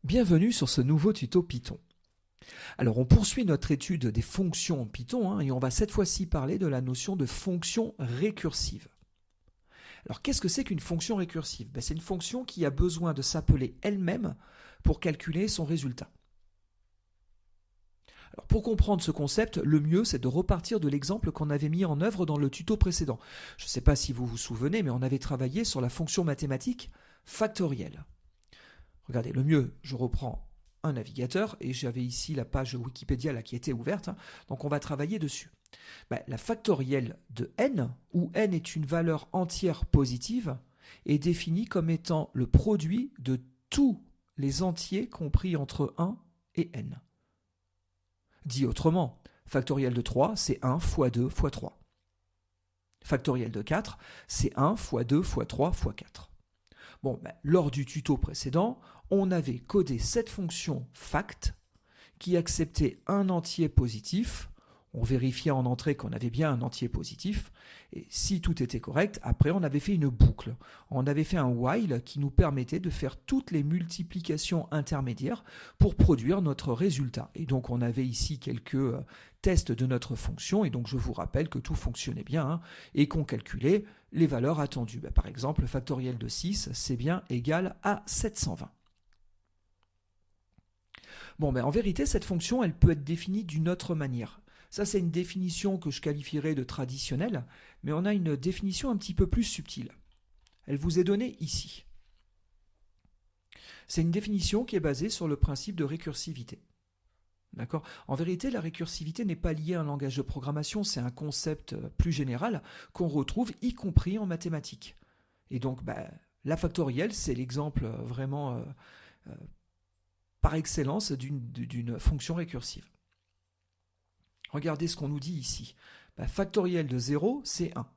Bienvenue sur ce nouveau tuto Python. Alors on poursuit notre étude des fonctions en Python et on va cette fois-ci parler de la notion de fonction récursive. Alors qu'est-ce que c'est qu'une fonction récursive? C'est une fonction qui a besoin de s'appeler elle-même pour calculer son résultat. Alors pour comprendre ce concept, le mieux c'est de repartir de l'exemple qu'on avait mis en œuvre dans le tuto précédent. Je ne sais pas si vous vous souvenez, mais on avait travaillé sur la fonction mathématique factorielle. Regardez, le mieux, je reprends un navigateur et j'avais ici la page Wikipédia là, qui était ouverte, donc on va travailler dessus. La factorielle de n, où n est une valeur entière positive, est définie comme étant le produit de tous les entiers compris entre 1 et n. Dit autrement, factorielle de 3, c'est 1 fois 2 fois 3. Factorielle de 4, c'est 1 fois 2 fois 3 fois 4. Lors du tuto précédent, on avait codé cette fonction fact qui acceptait un entier positif. On vérifiait en entrée qu'on avait bien un entier positif. Et si tout était correct, après on avait fait une boucle. On avait fait un while qui nous permettait de faire toutes les multiplications intermédiaires pour produire notre résultat. Et donc on avait ici quelques tests de notre fonction. Et donc je vous rappelle que tout fonctionnait bien et qu'on calculait les valeurs attendues. Par exemple, le factoriel de 6, c'est bien égal à 720. En vérité, cette fonction, elle peut être définie d'une autre manière. Ça, c'est une définition que je qualifierais de traditionnelle, mais on a une définition un petit peu plus subtile. Elle vous est donnée ici. C'est une définition qui est basée sur le principe de récursivité. D'accord ? En vérité, la récursivité n'est pas liée à un langage de programmation, c'est un concept plus général qu'on retrouve y compris en mathématiques. Et donc, la factorielle, c'est l'exemple vraiment par excellence d'une fonction récursive. Regardez ce qu'on nous dit ici. Factoriel de 0, c'est 1.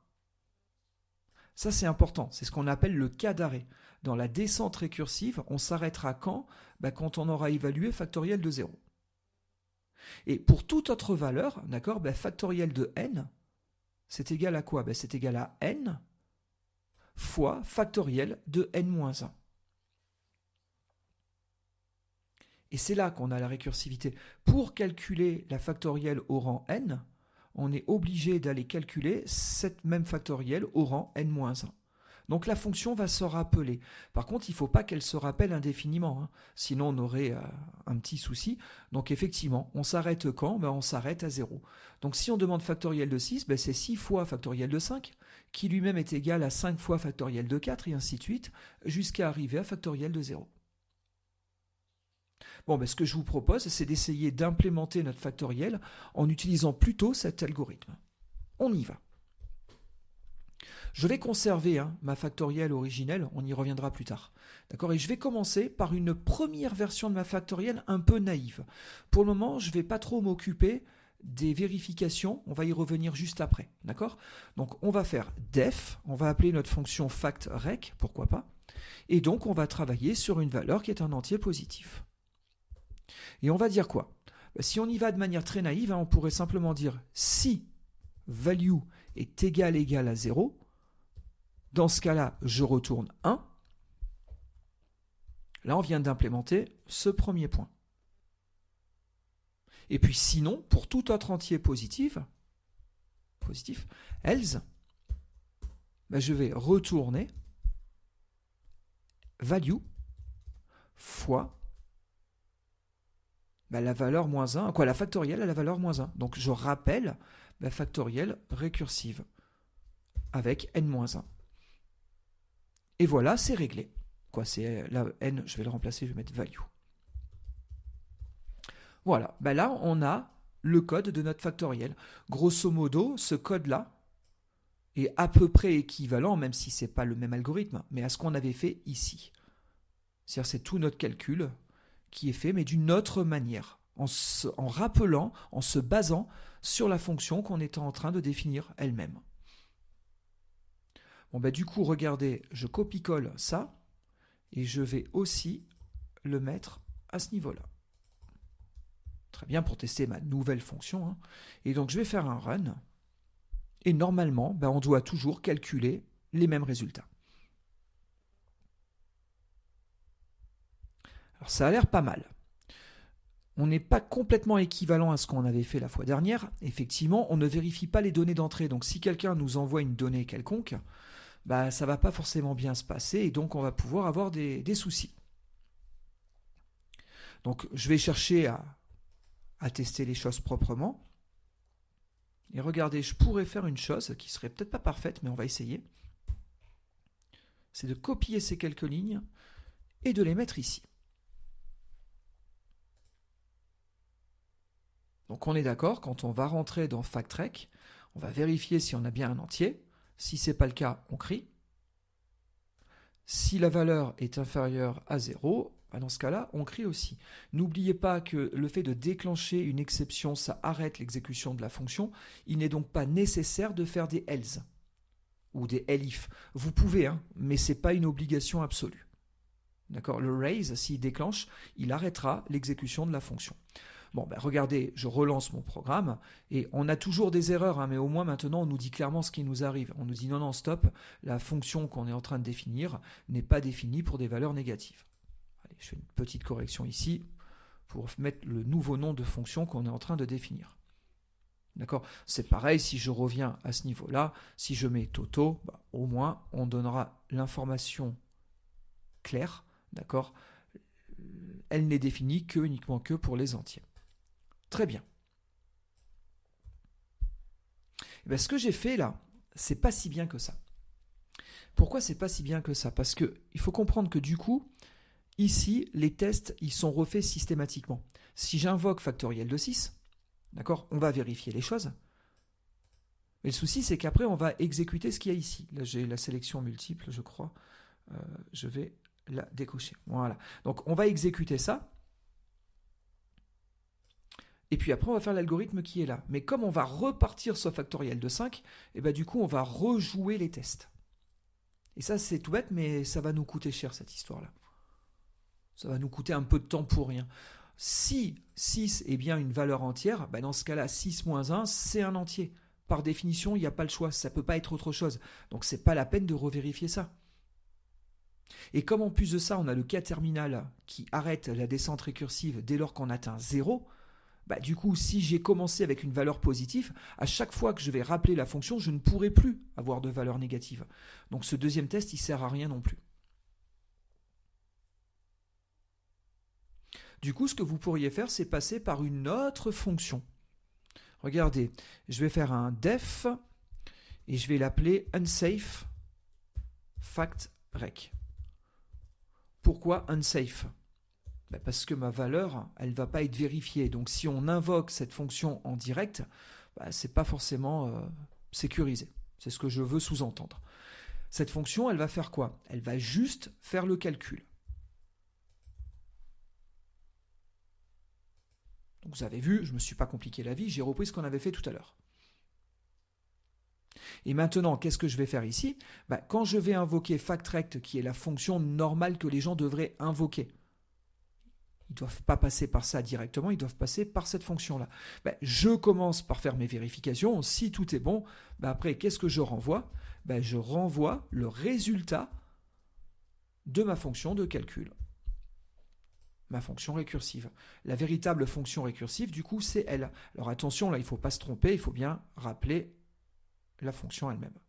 Ça, c'est important. C'est ce qu'on appelle le cas d'arrêt. Dans la descente récursive, on s'arrêtera quand? Quand on aura évalué factoriel de 0. Et pour toute autre valeur, d'accord, factoriel de n, c'est égal à quoi? C'est égal à n fois factoriel de n-1. Et c'est là qu'on a la récursivité. Pour calculer la factorielle au rang n, on est obligé d'aller calculer cette même factorielle au rang n-1. Donc la fonction va se rappeler. Par contre, il ne faut pas qu'elle se rappelle indéfiniment, sinon on aurait un petit souci. Donc effectivement, on s'arrête quand? On s'arrête à 0. Donc si on demande factoriel de 6, c'est 6 fois factoriel de 5, qui lui-même est égal à 5 fois factoriel de 4, et ainsi de suite, jusqu'à arriver à factoriel de 0. Ce que je vous propose, c'est d'essayer d'implémenter notre factoriel en utilisant plutôt cet algorithme. On y va. Je vais conserver ma factorielle originelle, on y reviendra plus tard. D'accord ? Et je vais commencer par une première version de ma factorielle un peu naïve. Pour le moment, je ne vais pas trop m'occuper des vérifications, on va y revenir juste après. D'accord ? Donc on va faire def, on va appeler notre fonction factrec, pourquoi pas, et donc on va travailler sur une valeur qui est un entier positif. Et on va dire quoi? Si on y va de manière très naïve, on pourrait simplement dire si value est égal à 0, dans ce cas-là, je retourne 1. Là, on vient d'implémenter ce premier point. Et puis sinon, pour tout autre entier positif, else, je vais retourner value fois la valeur moins 1, la factorielle à la valeur moins 1. Donc je rappelle la factorielle récursive avec n-1. Et voilà, c'est réglé. C'est la n, je vais le remplacer, je vais mettre value. Voilà, là on a le code de notre factoriel. Grosso modo, ce code-là est à peu près équivalent, même si ce n'est pas le même algorithme, mais à ce qu'on avait fait ici. C'est-à-dire c'est tout notre calcul qui est fait, mais d'une autre manière, en rappelant, en se basant sur la fonction qu'on était en train de définir elle-même. Du coup, regardez, je copie-colle ça, et je vais aussi le mettre à ce niveau-là. Très bien, pour tester ma nouvelle fonction. Et donc, je vais faire un run, et normalement, on doit toujours calculer les mêmes résultats. Alors Alors ça a l'air pas mal. On n'est pas complètement équivalent à ce qu'on avait fait la fois dernière. Effectivement, on ne vérifie pas les données d'entrée. Donc si quelqu'un nous envoie une donnée quelconque, ça ne va pas forcément bien se passer et donc on va pouvoir avoir des soucis. Donc je vais chercher à tester les choses proprement. Et regardez, je pourrais faire une chose qui serait peut-être pas parfaite, mais on va essayer. C'est de copier ces quelques lignes et de les mettre ici. Donc on est d'accord, quand on va rentrer dans FactRec, on va vérifier si on a bien un entier. Si ce n'est pas le cas, on crie. Si la valeur est inférieure à 0, dans ce cas-là, on crie aussi. N'oubliez pas que le fait de déclencher une exception, ça arrête l'exécution de la fonction. Il n'est donc pas nécessaire de faire des else ou des elif. Vous pouvez, mais ce n'est pas une obligation absolue. D'accord ? Le raise, s'il déclenche, il arrêtera l'exécution de la fonction. Bon, regardez, je relance mon programme et on a toujours des erreurs, mais au moins maintenant on nous dit clairement ce qui nous arrive. On nous dit non, stop, la fonction qu'on est en train de définir n'est pas définie pour des valeurs négatives. Allez, je fais une petite correction ici pour mettre le nouveau nom de fonction qu'on est en train de définir. D'accord ? C'est pareil, si je reviens à ce niveau-là, si je mets Toto, au moins on donnera l'information claire, d'accord ? Elle n'est définie uniquement que pour les entiers. Très bien. Ce que j'ai fait là, c'est pas si bien que ça. Pourquoi c'est pas si bien que ça ? Parce qu'il faut comprendre que du coup, ici, les tests, ils sont refaits systématiquement. Si j'invoque factoriel de 6, d'accord, on va vérifier les choses. Mais le souci, c'est qu'après, on va exécuter ce qu'il y a ici. Là, j'ai la sélection multiple, je crois. Je vais la décocher. Voilà. Donc, on va exécuter ça. Et puis après, on va faire l'algorithme qui est là. Mais comme on va repartir sur factoriel de 5, du coup, on va rejouer les tests. Et ça, c'est tout bête, mais ça va nous coûter cher, cette histoire-là. Ça va nous coûter un peu de temps pour rien. Si 6 est bien une valeur entière, dans ce cas-là, 6 moins 1, c'est un entier. Par définition, il n'y a pas le choix. Ça ne peut pas être autre chose. Donc, ce n'est pas la peine de revérifier ça. Et comme en plus de ça, on a le cas terminal qui arrête la descente récursive dès lors qu'on atteint 0, du coup, si j'ai commencé avec une valeur positive, à chaque fois que je vais rappeler la fonction, je ne pourrai plus avoir de valeur négative. Donc ce deuxième test, il ne sert à rien non plus. Du coup, ce que vous pourriez faire, c'est passer par une autre fonction. Regardez, je vais faire un def et je vais l'appeler unsafe factrec. Pourquoi unsafe ? Parce que ma valeur, elle ne va pas être vérifiée. Donc si on invoque cette fonction en direct, ce n'est pas forcément sécurisé. C'est ce que je veux sous-entendre. Cette fonction, elle va faire quoi ? Elle va juste faire le calcul. Donc vous avez vu, je ne me suis pas compliqué la vie, j'ai repris ce qu'on avait fait tout à l'heure. Et maintenant, qu'est-ce que je vais faire ici ? Quand je vais invoquer factrect, qui est la fonction normale que les gens devraient invoquer, ils ne doivent pas passer par ça directement, ils doivent passer par cette fonction-là. Je commence par faire mes vérifications. Si tout est bon, après, qu'est-ce que je renvoie ? Je renvoie le résultat de ma fonction de calcul. Ma fonction récursive. La véritable fonction récursive, du coup, c'est elle. Alors attention, là, il ne faut pas se tromper, il faut bien rappeler la fonction elle-même.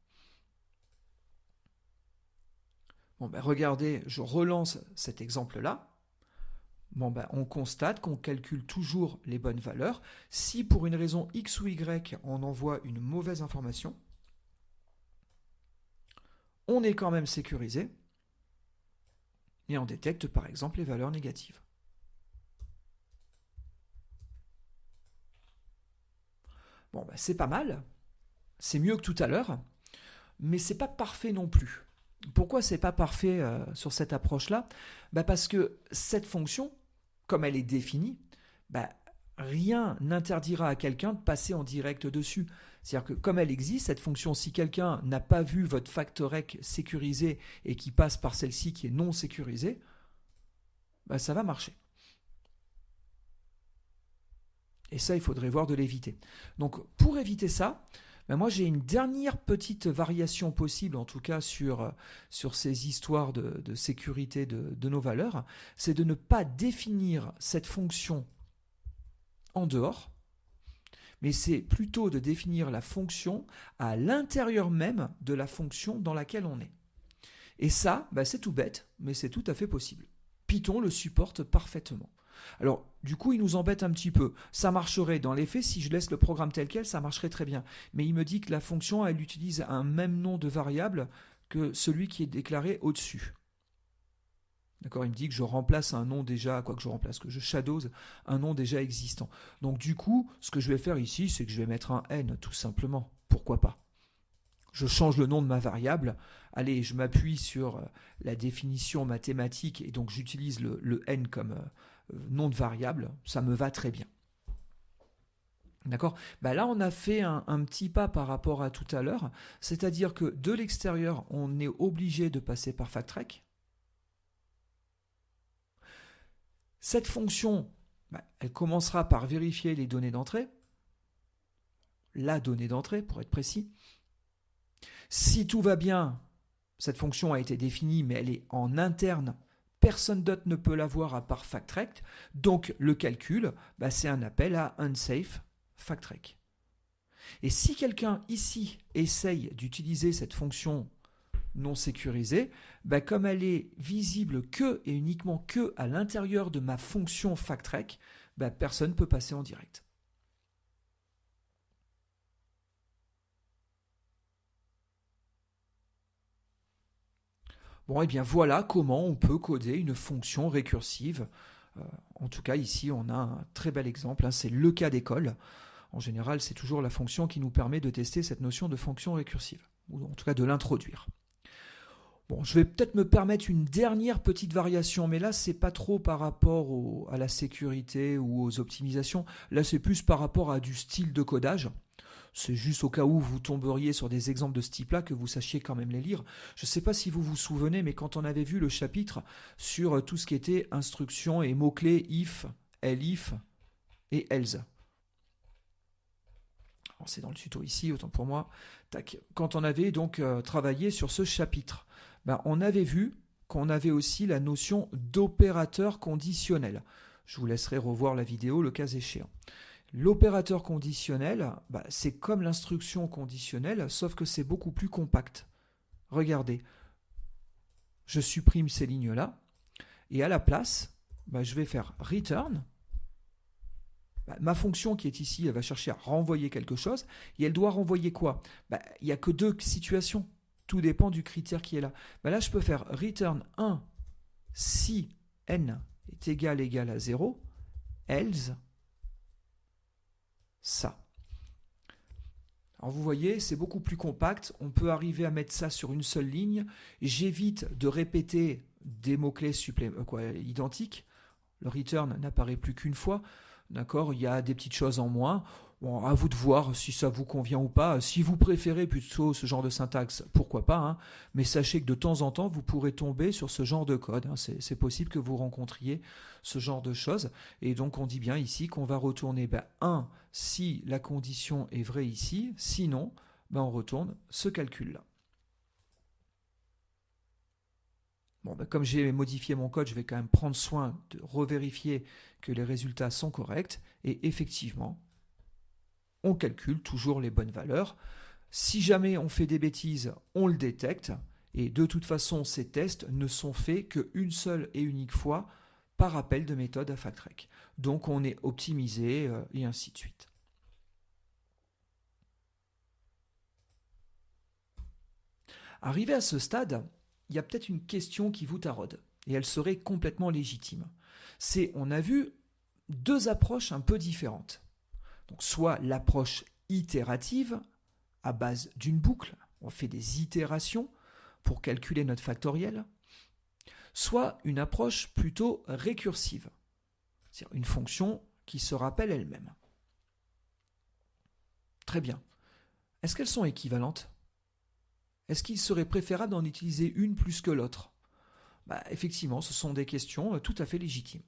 Regardez, je relance cet exemple-là. On constate qu'on calcule toujours les bonnes valeurs. Si pour une raison X ou Y, on envoie une mauvaise information, on est quand même sécurisé et on détecte par exemple les valeurs négatives. C'est pas mal, c'est mieux que tout à l'heure, mais c'est pas parfait non plus. Pourquoi c'est pas parfait sur cette approche-là ? Parce que cette fonction, comme elle est définie, rien n'interdira à quelqu'un de passer en direct dessus. C'est-à-dire que comme elle existe, cette fonction, si quelqu'un n'a pas vu votre factorec sécurisé et qui passe par celle-ci qui est non sécurisée, ça va marcher. Et ça, il faudrait voir de l'éviter. Donc, pour éviter ça, Ben moi, j'ai une dernière petite variation possible, en tout cas sur ces histoires de sécurité de nos valeurs, c'est de ne pas définir cette fonction en dehors, mais c'est plutôt de définir la fonction à l'intérieur même de la fonction dans laquelle on est. Et ça, ben c'est tout bête, mais c'est tout à fait possible. Python le supporte parfaitement. Alors, du coup, il nous embête un petit peu. Ça marcherait dans les faits, si je laisse le programme tel quel, ça marcherait très bien. Mais il me dit que la fonction, elle utilise un même nom de variable que celui qui est déclaré au-dessus. D'accord, il me dit que je remplace un nom déjà, quoi que je remplace, que je shadows un nom déjà existant. Donc du coup, ce que je vais faire ici, c'est que je vais mettre un n, tout simplement. Pourquoi pas? Je change le nom de ma variable. Allez, je m'appuie sur la définition mathématique et donc j'utilise le n comme nom de variable. Ça me va très bien. D'accord? Bah là, on a fait un petit pas par rapport à tout à l'heure. C'est-à-dire que de l'extérieur, on est obligé de passer par factrec. Cette fonction, elle commencera par vérifier les données d'entrée, la donnée d'entrée pour être précis. Si tout va bien, cette fonction a été définie, mais elle est en interne, personne d'autre ne peut la voir à part factrec, donc le calcul, c'est un appel à unsafe factrec. Et si quelqu'un ici essaye d'utiliser cette fonction non sécurisée, comme elle est visible que et uniquement que à l'intérieur de ma fonction factrec, personne ne peut passer en direct. Bon, et bien voilà comment on peut coder une fonction récursive. En tout cas, ici, on a un très bel exemple, c'est le cas d'école. En général, c'est toujours la fonction qui nous permet de tester cette notion de fonction récursive, ou en tout cas de l'introduire. Bon, je vais peut-être me permettre une dernière petite variation, mais là, c'est pas trop par rapport à la sécurité ou aux optimisations. Là, c'est plus par rapport à du style de codage. C'est juste au cas où vous tomberiez sur des exemples de ce type-là, que vous sachiez quand même les lire. Je ne sais pas si vous vous souvenez, mais quand on avait vu le chapitre sur tout ce qui était instructions et mots-clés if, elif et else. C'est dans le tuto ici, autant pour moi. Tac. Quand on avait donc travaillé sur ce chapitre, on avait vu qu'on avait aussi la notion d'opérateur conditionnel. Je vous laisserai revoir la vidéo le cas échéant. L'opérateur conditionnel, c'est comme l'instruction conditionnelle, sauf que c'est beaucoup plus compact. Regardez, je supprime ces lignes-là, et à la place, je vais faire return. Ma fonction qui est ici, elle va chercher à renvoyer quelque chose, et elle doit renvoyer quoi? Il n'y a que deux situations. Tout dépend du critère qui est là. Là, je peux faire return 1 si n est égal à 0, else ça. Alors vous voyez, c'est beaucoup plus compact. On peut arriver à mettre ça sur une seule ligne. J'évite de répéter des mots-clés identiques. Le return n'apparaît plus qu'une fois. D'accord, il y a des petites choses en moins. Bon, à vous de voir si ça vous convient ou pas. Si vous préférez plutôt ce genre de syntaxe, pourquoi pas. Hein. Mais sachez que de temps en temps, vous pourrez tomber sur ce genre de code. Hein. C'est possible que vous rencontriez ce genre de choses. Et donc, on dit bien ici qu'on va retourner 1 si la condition est vraie ici. Sinon, on retourne ce calcul-là. Bon, comme j'ai modifié mon code, je vais quand même prendre soin de revérifier que les résultats sont corrects. Et effectivement, on calcule toujours les bonnes valeurs. Si jamais on fait des bêtises, on le détecte. Et de toute façon, ces tests ne sont faits qu'une seule et unique fois par appel de méthode à factrec. Donc on est optimisé et ainsi de suite. Arrivé à ce stade, il y a peut-être une question qui vous taraude, et elle serait complètement légitime. On a vu deux approches un peu différentes. Donc soit l'approche itérative, à base d'une boucle, on fait des itérations pour calculer notre factoriel, soit une approche plutôt récursive, c'est-à-dire une fonction qui se rappelle elle-même. Très bien. Est-ce qu'elles sont équivalentes ? Est-ce qu'il serait préférable d'en utiliser une plus que l'autre ? Effectivement, ce sont des questions tout à fait légitimes.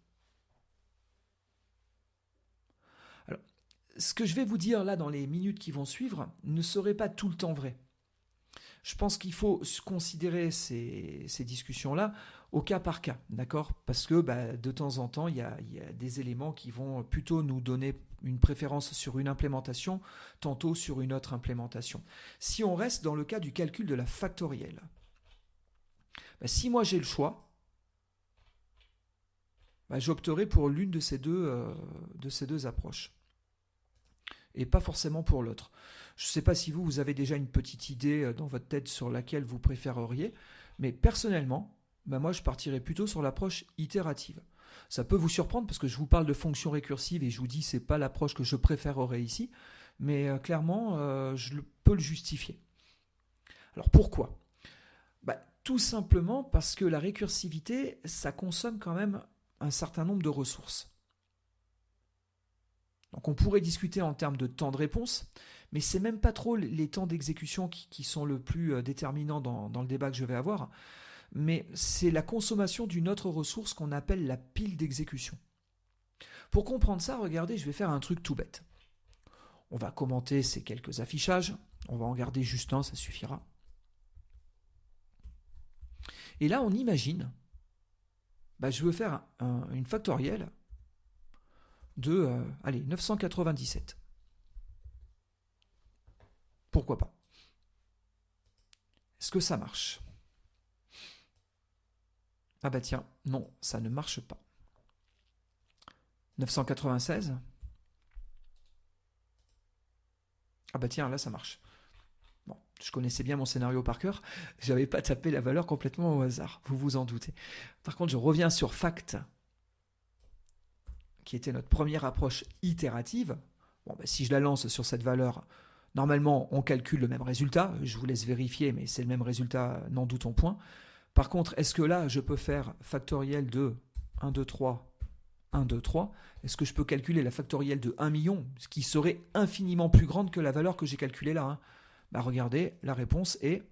Alors, ce que je vais vous dire là dans les minutes qui vont suivre ne serait pas tout le temps vrai. Je pense qu'il faut considérer ces discussions-là au cas par cas, d'accord? Parce que de temps en temps, il y a des éléments qui vont plutôt nous donner une préférence sur une implémentation, tantôt sur une autre implémentation. Si on reste dans le cas du calcul de la factorielle, si moi j'ai le choix, j'opterai pour l'une de ces deux approches et pas forcément pour l'autre. Je ne sais pas si vous avez déjà une petite idée dans votre tête sur laquelle vous préféreriez, mais personnellement, moi je partirais plutôt sur l'approche itérative. Ça peut vous surprendre parce que je vous parle de fonctions récursives et je vous dis que ce n'est pas l'approche que je préférerais ici, mais clairement je peux le justifier. Alors pourquoi ? Tout simplement parce que la récursivité, ça consomme quand même un certain nombre de ressources. Donc on pourrait discuter en termes de temps de réponse, mais c'est même pas trop les temps d'exécution qui sont le plus déterminants dans le débat que je vais avoir, mais c'est la consommation d'une autre ressource qu'on appelle la pile d'exécution. Pour comprendre ça, regardez, je vais faire un truc tout bête. On va commenter ces quelques affichages, on va en garder juste un, ça suffira. Et là, on imagine, je veux faire une factorielle de 997. Pourquoi pas? Est-ce que ça marche? Tiens, non, ça ne marche pas. 996. Tiens, là ça marche. Bon, je connaissais bien mon scénario par cœur, j'avais pas tapé la valeur complètement au hasard, vous vous en doutez. Par contre, je reviens sur fact, qui était notre première approche itérative. Si je la lance sur cette valeur, normalement on calcule le même résultat, je vous laisse vérifier, mais c'est le même résultat, n'en doutons point. Par contre, est-ce que là je peux faire factoriel de 1, 2, 3, 1, 2, 3 ? Est-ce que je peux calculer la factorielle de 1 million, ce qui serait infiniment plus grande que la valeur que j'ai calculée là, regardez, la réponse est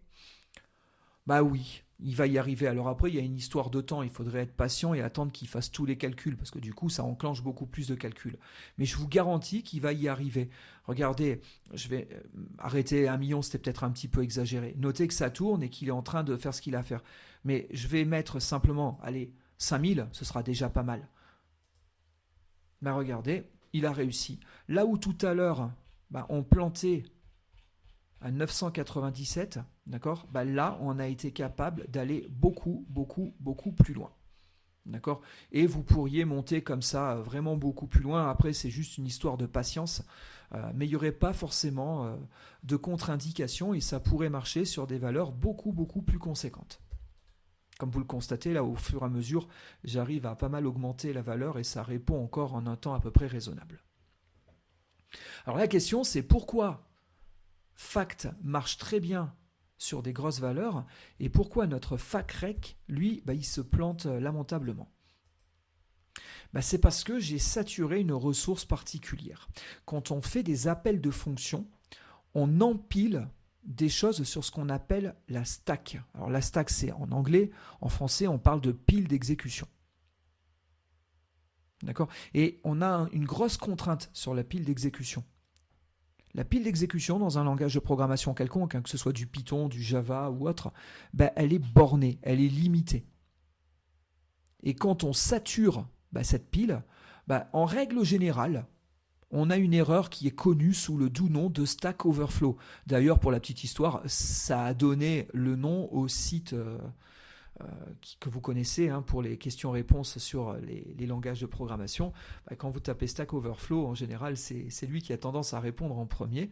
oui, il va y arriver. Alors après, il y a une histoire de temps, il faudrait être patient et attendre qu'il fasse tous les calculs, parce que du coup, ça enclenche beaucoup plus de calculs. Mais je vous garantis qu'il va y arriver. Regardez, je vais arrêter 1 million, c'était peut-être un petit peu exagéré. Notez que ça tourne et qu'il est en train de faire ce qu'il a à faire. Mais je vais mettre simplement, 5000, ce sera déjà pas mal. Regardez, il a réussi. Là où tout à l'heure, on plantait à 997, d'accord ? Là, on a été capable d'aller beaucoup, beaucoup, beaucoup plus loin. D'accord ? Et vous pourriez monter comme ça vraiment beaucoup plus loin. Après, c'est juste une histoire de patience. Mais il n'y aurait pas forcément de contre-indication et ça pourrait marcher sur des valeurs beaucoup, beaucoup plus conséquentes. Comme vous le constatez, là, au fur et à mesure, j'arrive à pas mal augmenter la valeur et ça répond encore en un temps à peu près raisonnable. Alors la question, c'est pourquoi fact marche très bien sur des grosses valeurs et pourquoi notre facrec, lui, il se plante lamentablement. C'est parce que j'ai saturé une ressource particulière. Quand on fait des appels de fonctions, on empile des choses sur ce qu'on appelle la stack. Alors la stack, c'est en anglais, en français, on parle de pile d'exécution. D'accord ? Et on a une grosse contrainte sur la pile d'exécution. La pile d'exécution dans un langage de programmation quelconque, que ce soit du Python, du Java ou autre, elle est bornée, elle est limitée. Et quand on sature cette pile, en règle générale, on a une erreur qui est connue sous le doux nom de Stack Overflow. D'ailleurs, pour la petite histoire, ça a donné le nom au site que vous connaissez pour les questions-réponses sur les langages de programmation. Quand vous tapez Stack Overflow, en général, c'est lui qui a tendance à répondre en premier.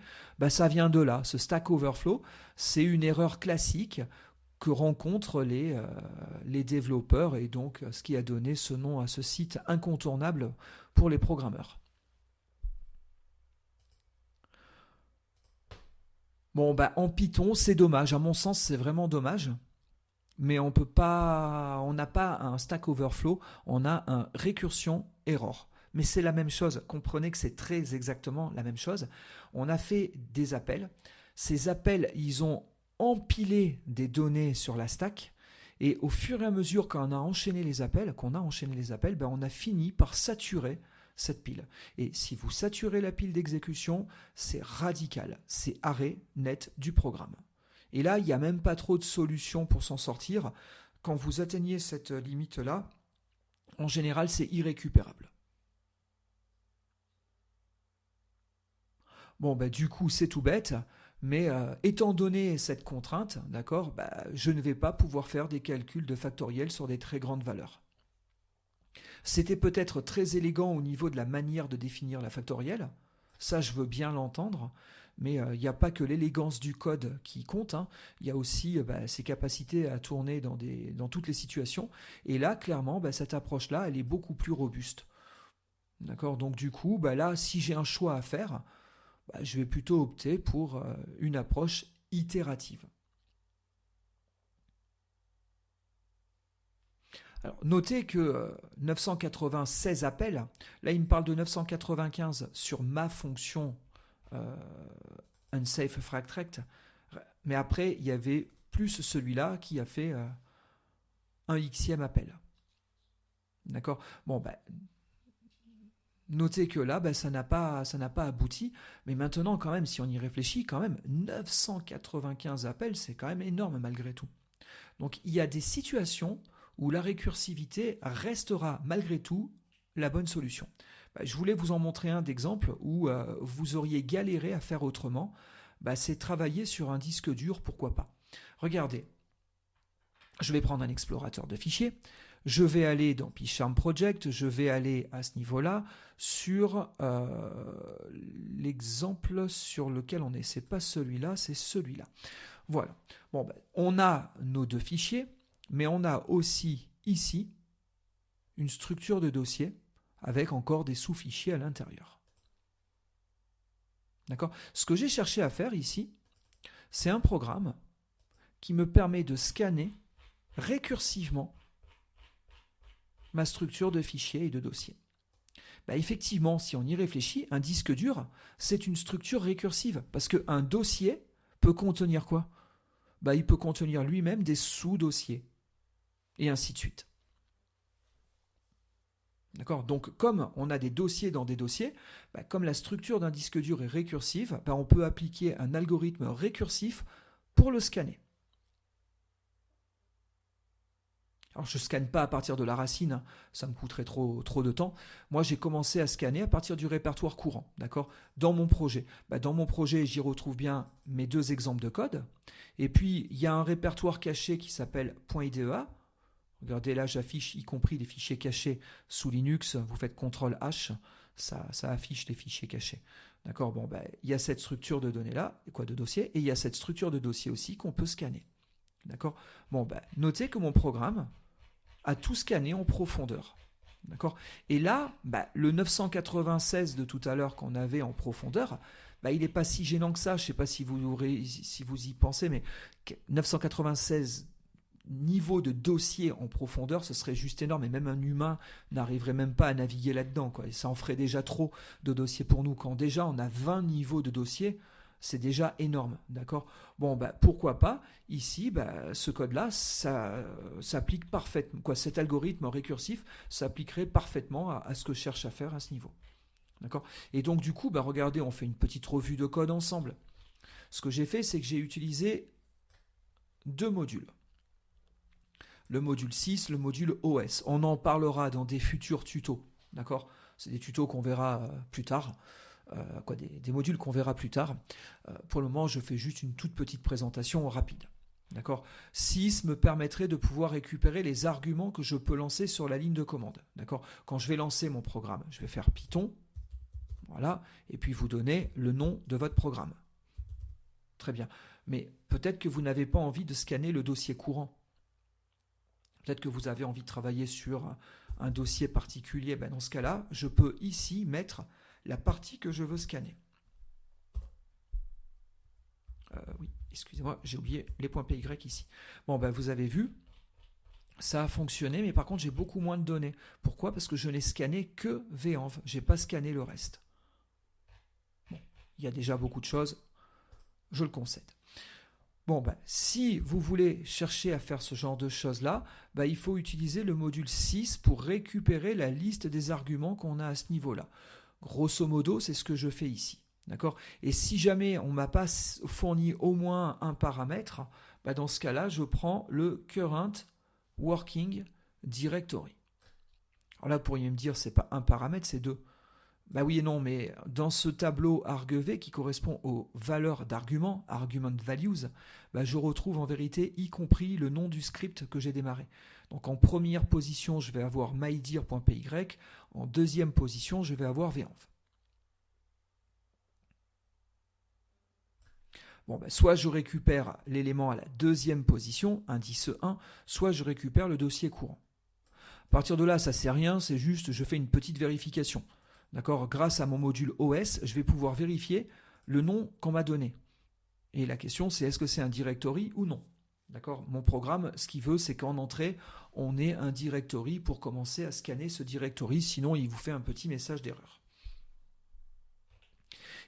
Ça vient de là. Ce Stack Overflow, c'est une erreur classique que rencontrent les développeurs et donc ce qui a donné ce nom à ce site incontournable pour les programmeurs. En Python, c'est dommage. À mon sens, c'est vraiment dommage. Mais on n'a pas un Stack Overflow, on a un récursion error. Mais c'est la même chose, comprenez que c'est très exactement la même chose. On a fait des appels, ces appels, ils ont empilé des données sur la stack, et au fur et à mesure qu'on a enchaîné les appels, on a fini par saturer cette pile. Et si vous saturez la pile d'exécution, c'est radical, c'est arrêt net du programme. Et là, il n'y a même pas trop de solutions pour s'en sortir. Quand vous atteignez cette limite-là, en général, c'est irrécupérable. Bon, du coup, c'est tout bête, mais étant donné cette contrainte, d'accord, je ne vais pas pouvoir faire des calculs de factoriel sur des très grandes valeurs. C'était peut-être très élégant au niveau de la manière de définir la factorielle, ça je veux bien l'entendre, mais il n'y a pas que l'élégance du code qui compte, hein. Il y a aussi ses capacités à tourner dans toutes les situations, et là clairement cette approche-là elle est beaucoup plus robuste. D'accord, donc du coup là si j'ai un choix à faire, je vais plutôt opter pour une approche itérative. Alors, notez que 996 appels, là il me parle de 995 sur ma fonction unsafe fractrect, mais après il y avait plus celui-là qui a fait un xème appel. D'accord. Bon, notez que là, ça n'a pas abouti, mais maintenant quand même, si on y réfléchit, quand même 995 appels, c'est quand même énorme malgré tout. Donc il y a des situations où la récursivité restera malgré tout la bonne solution. Je voulais vous en montrer un d'exemple où vous auriez galéré à faire autrement. C'est travailler sur un disque dur, pourquoi pas. Regardez, je vais prendre un explorateur de fichiers, je vais aller dans PyCharm Project, je vais aller à ce niveau-là sur l'exemple sur lequel on est. C'est pas celui-là, c'est celui-là. Voilà. Bon, on a nos deux fichiers, mais on a aussi ici une structure de dossier avec encore des sous-fichiers à l'intérieur. D'accord ? Ce que j'ai cherché à faire ici, c'est un programme qui me permet de scanner récursivement ma structure de fichiers et de dossiers. Effectivement, si on y réfléchit, un disque dur, c'est une structure récursive, parce qu'un dossier peut contenir quoi ? Il peut contenir lui-même des sous-dossiers, et ainsi de suite. D'accord ? Donc, comme on a des dossiers dans des dossiers, comme la structure d'un disque dur est récursive, on peut appliquer un algorithme récursif pour le scanner. Alors, je ne scanne pas à partir de la racine, hein, ça me coûterait trop de temps. Moi, j'ai commencé à scanner à partir du répertoire courant, d'accord ? Dans mon projet. Dans mon projet, j'y retrouve bien mes deux exemples de code. Et puis, il y a un répertoire caché qui s'appelle .idea. Regardez là, j'affiche y compris des fichiers cachés sous Linux. Vous faites CTRL-H, ça affiche les fichiers cachés. D'accord ? Il y a cette structure de données là, de dossier, et il y a cette structure de dossier aussi qu'on peut scanner. D'accord ? Notez que mon programme a tout scanné en profondeur. D'accord ? Et là, le 996 de tout à l'heure qu'on avait en profondeur, il n'est pas si gênant que ça. Je ne sais pas si vous y pensez, mais 996 niveaux de dossier en profondeur, ce serait juste énorme. Et même un humain n'arriverait même pas à naviguer là-dedans, quoi. Et ça en ferait déjà trop de dossiers pour nous. Quand déjà on a 20 niveaux de dossiers, c'est déjà énorme, d'accord ? Pourquoi pas, ici, ce code-là, ça s'applique parfaitement, cet algorithme récursif s'appliquerait parfaitement à ce que je cherche à faire à ce niveau. D'accord ? Et donc, du coup, regardez, on fait une petite revue de code ensemble. Ce que j'ai fait, c'est que j'ai utilisé deux modules. Le module 6, le module OS. On en parlera dans des futurs tutos, d'accord ? C'est des tutos qu'on verra plus tard. Des modules qu'on verra plus tard. Pour le moment, je fais juste une toute petite présentation rapide. D'accord ? 6 me permettrait de pouvoir récupérer les arguments que je peux lancer sur la ligne de commande. D'accord ? Quand je vais lancer mon programme, je vais faire Python, voilà, et puis vous donner le nom de votre programme. Très bien. Mais peut-être que vous n'avez pas envie de scanner le dossier courant. Peut-être que vous avez envie de travailler sur un dossier particulier. Dans ce cas-là, je peux ici mettre la partie que je veux scanner. Oui, excusez-moi, j'ai oublié les points PY ici. Vous avez vu, ça a fonctionné, mais par contre, j'ai beaucoup moins de données. Pourquoi ? Parce que je n'ai scanné que venv, je n'ai pas scanné le reste. Il y a déjà beaucoup de choses, je le concède. Bon, si vous voulez chercher à faire ce genre de choses-là, il faut utiliser le module 6 pour récupérer la liste des arguments qu'on a à ce niveau-là. Grosso modo, c'est ce que je fais ici. D'accord ? Et si jamais on ne m'a pas fourni au moins un paramètre, dans ce cas-là, je prends le current working directory. Alors là, vous pourriez me dire, c'est pas un paramètre, c'est deux. Oui et non, mais dans ce tableau argv qui correspond aux valeurs d'arguments, argument values, je retrouve en vérité y compris le nom du script que j'ai démarré. Donc en première position, je vais avoir mydir.py, en deuxième position, je vais avoir venv. Soit je récupère l'élément à la deuxième position, indice 1, soit je récupère le dossier courant. À partir de là, ça ne sert à rien, c'est juste, je fais une petite vérification. D'accord ? Grâce à mon module OS, je vais pouvoir vérifier le nom qu'on m'a donné. Et la question, c'est est-ce que c'est un directory ou non ? D'accord ? Mon programme, ce qu'il veut, c'est qu'en entrée, on ait un directory pour commencer à scanner ce directory, sinon il vous fait un petit message d'erreur.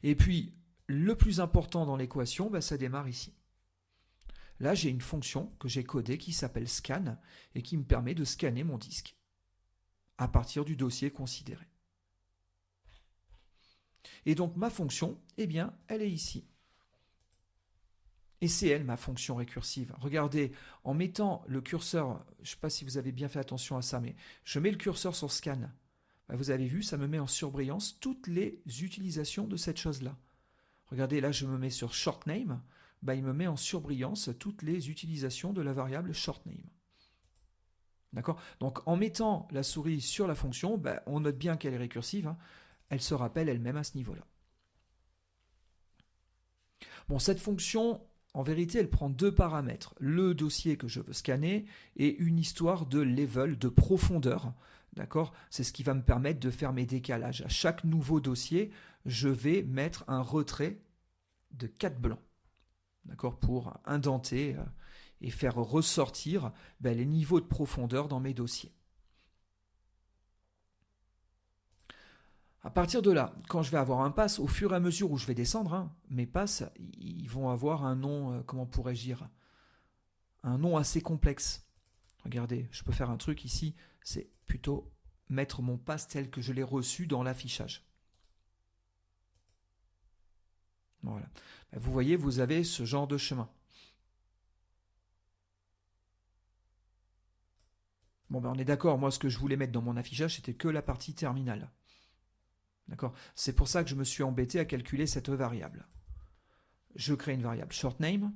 Et puis, le plus important dans l'équation, ça démarre ici. Là, j'ai une fonction que j'ai codée qui s'appelle scan et qui me permet de scanner mon disque à partir du dossier considéré. Et donc ma fonction, elle est ici. Et c'est elle ma fonction récursive. Regardez, en mettant le curseur, je ne sais pas si vous avez bien fait attention à ça, mais je mets le curseur sur scan. Vous avez vu, ça me met en surbrillance toutes les utilisations de cette chose-là. Regardez, là je me mets sur shortName, il me met en surbrillance toutes les utilisations de la variable shortName. D'accord ? Donc en mettant la souris sur la fonction, on note bien qu'elle est récursive, elle se rappelle elle-même à ce niveau-là. Cette fonction, en vérité, elle prend deux paramètres. Le dossier que je veux scanner et une histoire de level, de profondeur. D'accord ? C'est ce qui va me permettre de faire mes décalages. À chaque nouveau dossier, je vais mettre un retrait de 4 blancs. D'accord ? Pour indenter et faire ressortir les niveaux de profondeur dans mes dossiers. À partir de là, quand je vais avoir un pass, au fur et à mesure où je vais descendre, mes passes, ils vont avoir un nom, comment pourrais-je dire, un nom assez complexe. Regardez, je peux faire un truc ici, c'est plutôt mettre mon pass tel que je l'ai reçu dans l'affichage. Voilà. Vous voyez, vous avez ce genre de chemin. On est d'accord, moi ce que je voulais mettre dans mon affichage, c'était que la partie terminale. D'accord ? C'est pour ça que je me suis embêté à calculer cette variable. Je crée une variable shortName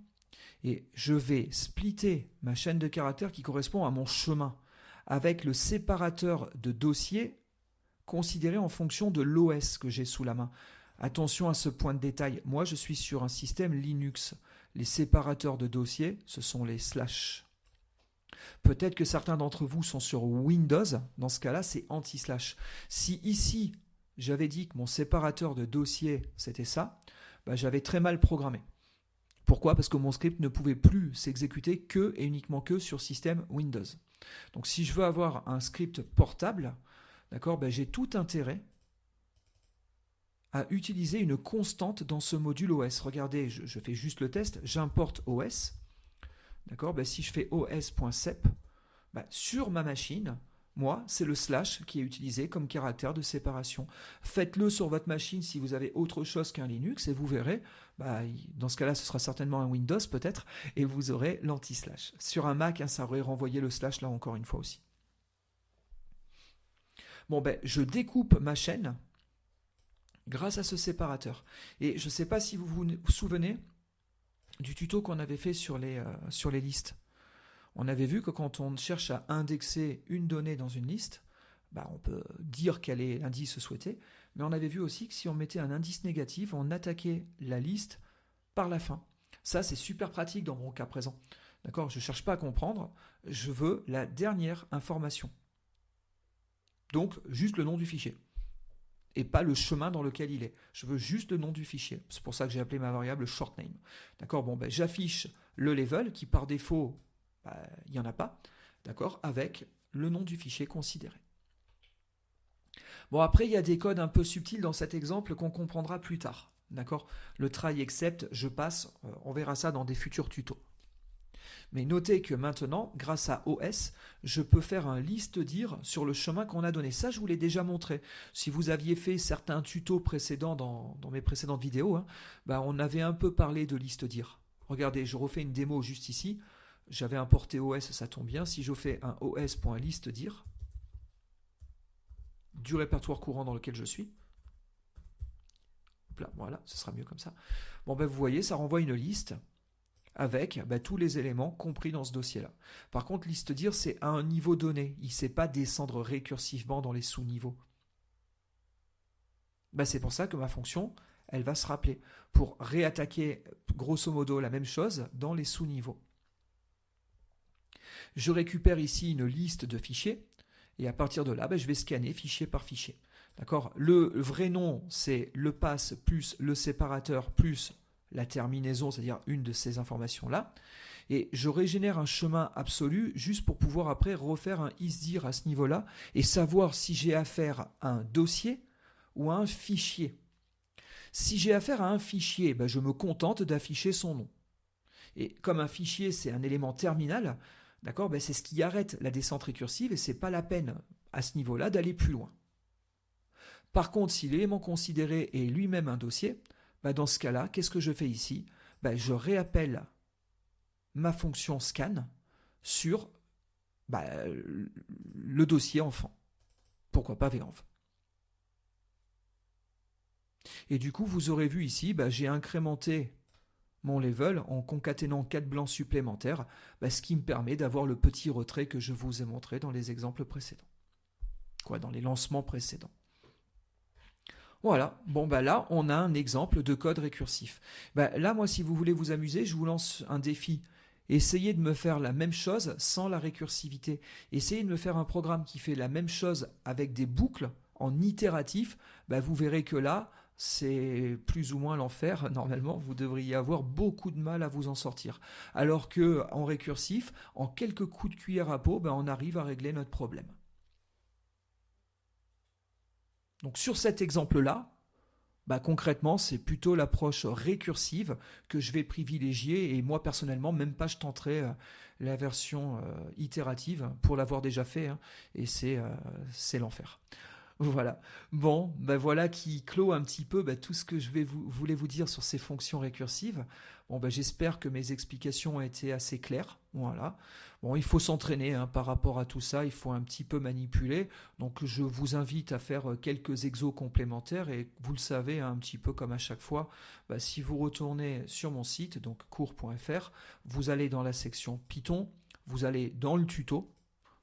et je vais splitter ma chaîne de caractères qui correspond à mon chemin avec le séparateur de dossier considéré en fonction de l'OS que j'ai sous la main. Attention à ce point de détail. Moi, je suis sur un système Linux. Les séparateurs de dossiers, ce sont les slash. Peut-être que certains d'entre vous sont sur Windows. Dans ce cas-là, c'est anti-slash. Si ici, j'avais dit que mon séparateur de dossier, c'était ça, j'avais très mal programmé. Pourquoi ? Parce que mon script ne pouvait plus s'exécuter que et uniquement que sur système Windows. Donc si je veux avoir un script portable, d'accord, j'ai tout intérêt à utiliser une constante dans ce module OS. Regardez, je fais juste le test, j'importe OS. D'accord, si je fais os.sep, sur ma machine, moi, c'est le slash qui est utilisé comme caractère de séparation. Faites-le sur votre machine si vous avez autre chose qu'un Linux et vous verrez, dans ce cas-là, ce sera certainement un Windows peut-être, et vous aurez l'anti-slash. Sur un Mac, ça aurait renvoyé le slash là encore une fois aussi. Je découpe ma chaîne grâce à ce séparateur. Et je ne sais pas si vous vous souvenez du tuto qu'on avait fait sur les listes. On avait vu que quand on cherche à indexer une donnée dans une liste, on peut dire quel est l'indice souhaité, mais on avait vu aussi que si on mettait un indice négatif, on attaquait la liste par la fin. Ça, c'est super pratique dans mon cas présent. D'accord ? Je ne cherche pas à comprendre, je veux la dernière information. Donc, juste le nom du fichier. Et pas le chemin dans lequel il est. Je veux juste le nom du fichier. C'est pour ça que j'ai appelé ma variable shortName. D'accord ? J'affiche le level qui par défaut, il n'y en a pas, d'accord, avec le nom du fichier considéré. Après, il y a des codes un peu subtils dans cet exemple qu'on comprendra plus tard. D'accord? Le try except, je passe, on verra ça dans des futurs tutos. Mais notez que maintenant, grâce à OS, je peux faire un liste dire sur le chemin qu'on a donné. Ça, je vous l'ai déjà montré. Si vous aviez fait certains tutos précédents dans mes précédentes vidéos, hein, bah, on avait un peu parlé de liste dire. Regardez, je refais une démo juste ici. J'avais importé OS, ça tombe bien. Si je fais un os.liste dire du répertoire courant dans lequel je suis, hop là, voilà, ce sera mieux comme ça. Bon, ben, vous voyez, ça renvoie une liste avec tous les éléments compris dans ce dossier-là. Par contre, liste dire, c'est à un niveau donné. Il ne sait pas descendre récursivement dans les sous-niveaux. C'est pour ça que ma fonction, elle va se rappeler pour réattaquer grosso modo la même chose dans les sous-niveaux. Je récupère ici une liste de fichiers et à partir de là, je vais scanner fichier par fichier. D'accord ? Le vrai nom, c'est le pass plus le séparateur plus la terminaison, c'est-à-dire une de ces informations-là. Et je régénère un chemin absolu juste pour pouvoir après refaire un isDire à ce niveau-là et savoir si j'ai affaire à un dossier ou à un fichier. Si j'ai affaire à un fichier, je me contente d'afficher son nom. Et comme un fichier, c'est un élément terminal, d'accord, c'est ce qui arrête la descente récursive et ce n'est pas la peine à ce niveau-là d'aller plus loin. Par contre, si l'élément considéré est lui-même un dossier, dans ce cas-là, qu'est-ce que je fais ici ? Je réappelle ma fonction scan sur le dossier enfant. Pourquoi pas venv. Et du coup, vous aurez vu ici, j'ai incrémenté mon level en concaténant 4 blancs supplémentaires, ce qui me permet d'avoir le petit retrait que je vous ai montré dans les exemples précédents. Dans les lancements précédents. Voilà, là, on a un exemple de code récursif. Là, moi, si vous voulez vous amuser, je vous lance un défi. Essayez de me faire la même chose sans la récursivité. Essayez de me faire un programme qui fait la même chose avec des boucles en itératif. Vous verrez que là, c'est plus ou moins l'enfer. Normalement, vous devriez avoir beaucoup de mal à vous en sortir. Alors qu'en récursif, en quelques coups de cuillère à peau, on arrive à régler notre problème. Donc sur cet exemple-là, concrètement, c'est plutôt l'approche récursive que je vais privilégier et moi personnellement, même pas je tenterai la version itérative pour l'avoir déjà fait et c'est l'enfer. Voilà. Bon, voilà qui clôt un petit peu tout ce que je voulais vous dire sur ces fonctions récursives. Bon, j'espère que mes explications ont été assez claires. Voilà. Bon, il faut s'entraîner par rapport à tout ça, il faut un petit peu manipuler. Donc je vous invite à faire quelques exos complémentaires et vous le savez un petit peu comme à chaque fois, si vous retournez sur mon site, donc cours.fr, vous allez dans la section Python, vous allez dans le tuto.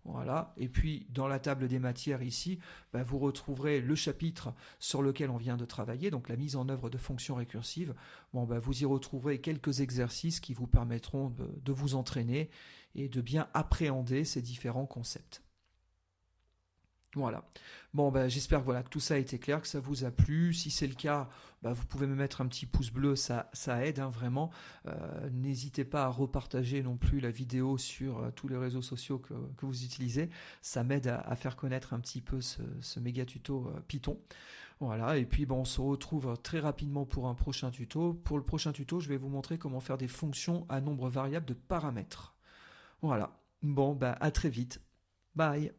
Voilà. Et puis dans la table des matières ici, vous retrouverez le chapitre sur lequel on vient de travailler, donc la mise en œuvre de fonctions récursives. Bon, vous y retrouverez quelques exercices qui vous permettront de vous entraîner et de bien appréhender ces différents concepts. Voilà. Bon, j'espère que tout ça a été clair, que ça vous a plu. Si c'est le cas, vous pouvez me mettre un petit pouce bleu, ça aide vraiment. N'hésitez pas à repartager non plus la vidéo sur tous les réseaux sociaux que vous utilisez. Ça m'aide à faire connaître un petit peu ce méga tuto Python. Voilà, et puis on se retrouve très rapidement pour un prochain tuto. Pour le prochain tuto, je vais vous montrer comment faire des fonctions à nombre variable de paramètres. Voilà. Bon, à très vite. Bye.